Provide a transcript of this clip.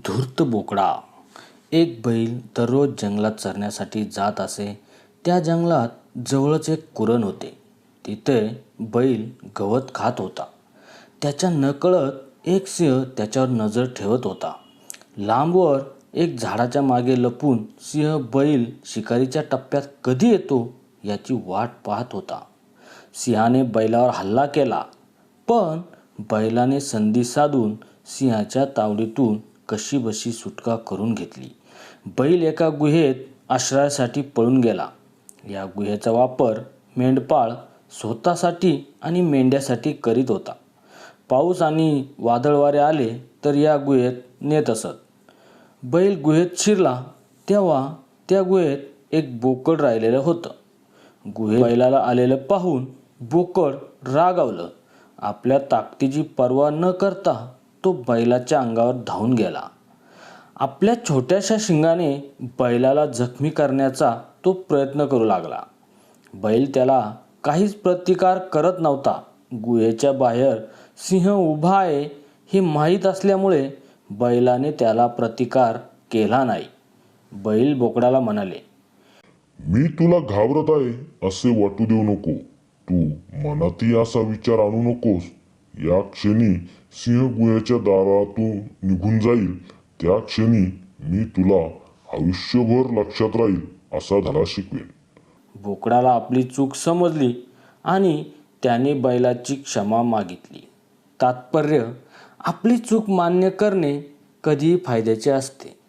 धूर्त बोकडा. एक बैल दररोज जंगलात चरण्यासाठी जात असे. त्या जंगलात जवळच एक कुरण होते. तिथे बैल गवत खात होता. त्याच्या नकळत एक सिंह त्याच्यावर नजर ठेवत होता. लांबवर एक झाडाच्या मागे लपून सिंह बैल शिकारीच्या टप्प्यात कधी येतो याची वाट पाहत होता. सिंहाने बैलावर हल्ला केला, पण बैलाने संधी साधून सिंहाच्या तावडीतून कशीबशी सुटका करून घेतली. बैल एका गुहेत आश्रयासाठी पळून गेला. या गुहेचा वापर मेंढपाळ स्वतःसाठी आणि मेंढ्यासाठी करीत होता. पाऊस आणि वादळ वारे आले तर या गुहेत नेत असत. बैल गुहेत शिरला तेव्हा त्या गुहेत एक बोकड राहिलेलं होतं. गुहेत बैलाला आलेलं पाहून बोकड रागावलं. आपल्या ताकदीची पर्वा न करता तो बैलाच्या अंगावर धावून गेला. आपल्या छोट्याशा शिंगाने बैलाला जखमी करण्याचा तो प्रयत्न करू लागला. बैल त्याला काहीच प्रतिकार करत नव्हता. गुहेच्या बाहेर सिंह उभा आहे हे माहीत असल्यामुळे बैलाने त्याला प्रतिकार केला नाही. बैल बोकडाला म्हणाले, मी तुला घाबरत आहे असे वाटू देऊ नको. तू मनातही असा विचार आणू नकोस. या क्षणी सिंह गुहेच्या दारातून निघून जाईल त्या क्षणी मी तुला आयुष्यभर लक्षात राहील असा धडा शिकवेन. बोकडाला आपली चूक समजली आणि त्याने बैलाची क्षमा मागितली. तात्पर्य, आपली चूक मान्य करणे कधीही फायद्याचे असते.